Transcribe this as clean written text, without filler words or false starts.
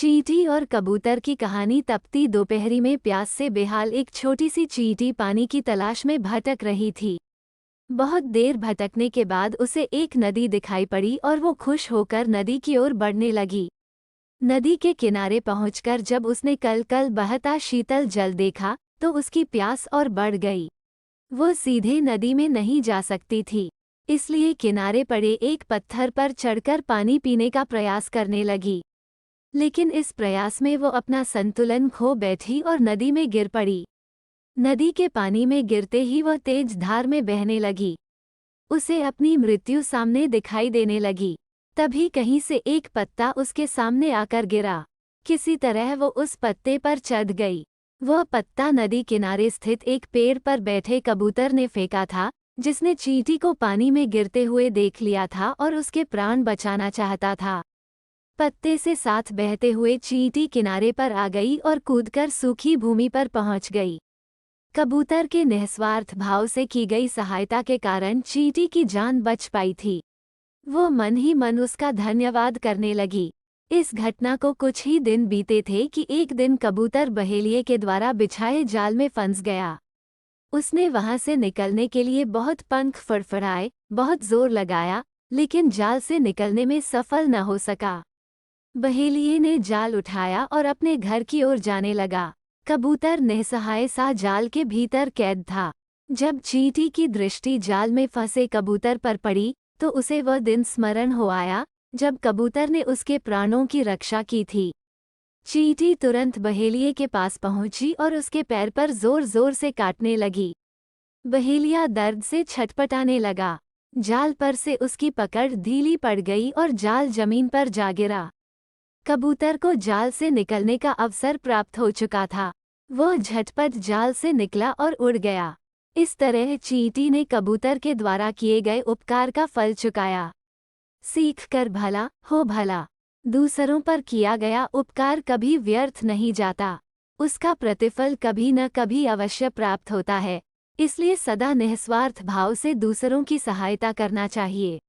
चींटी और कबूतर की कहानी। तपती दोपहरी में प्यास से बेहाल एक छोटी सी चींटी पानी की तलाश में भटक रही थी। बहुत देर भटकने के बाद उसे एक नदी दिखाई पड़ी और वो खुश होकर नदी की ओर बढ़ने लगी। नदी के किनारे पहुंचकर जब उसने कल कल बहता शीतल जल देखा तो उसकी प्यास और बढ़ गई। वो सीधे नदी में नहीं जा सकती थी, इसलिए किनारे पड़े एक पत्थर पर चढ़कर पानी पीने का प्रयास करने लगी। लेकिन इस प्रयास में वो अपना संतुलन खो बैठी और नदी में गिर पड़ी। नदी के पानी में गिरते ही वह तेज धार में बहने लगी। उसे अपनी मृत्यु सामने दिखाई देने लगी। तभी कहीं से एक पत्ता उसके सामने आकर गिरा। किसी तरह वो उस पत्ते पर चढ़ गई। वह पत्ता नदी किनारे स्थित एक पेड़ पर बैठे कबूतर ने फेंका था, जिसने चींटी को पानी में गिरते हुए देख लिया था और उसके प्राण बचाना चाहता था। पत्ते से साथ बहते हुए चींटी किनारे पर आ गई और कूदकर सूखी भूमि पर पहुंच गई। कबूतर के निस्वार्थ भाव से की गई सहायता के कारण चींटी की जान बच पाई थी। वो मन ही मन उसका धन्यवाद करने लगी। इस घटना को कुछ ही दिन बीते थे कि एक दिन कबूतर बहेलिये के द्वारा बिछाए जाल में फंस गया। उसने वहां से निकलने के लिए बहुत पंख फड़फड़ाए, बहुत जोर लगाया, लेकिन जाल से निकलने में सफल न हो सका। बहेलिये ने जाल उठाया और अपने घर की ओर जाने लगा। कबूतर निस्सहाय सा जाल के भीतर कैद था। जब चींटी की दृष्टि जाल में फंसे कबूतर पर पड़ी तो उसे वह दिन स्मरण हो आया जब कबूतर ने उसके प्राणों की रक्षा की थी। चींटी तुरंत बहेलिये के पास पहुंची और उसके पैर पर जोर जोर से काटने लगी। बहेलिया दर्द से छटपटाने लगा। जाल पर से उसकी पकड़ ढीली पड़ गई और जाल जमीन पर जा गिरा। कबूतर को जाल से निकलने का अवसर प्राप्त हो चुका था। वह झटपट जाल से निकला और उड़ गया। इस तरह चींटी ने कबूतर के द्वारा किए गए उपकार का फल चुकाया। सीख कर भला हो भला। दूसरों पर किया गया उपकार कभी व्यर्थ नहीं जाता। उसका प्रतिफल कभी न कभी अवश्य प्राप्त होता है। इसलिए सदा निस्वार्थ भाव से दूसरों की सहायता करना चाहिए।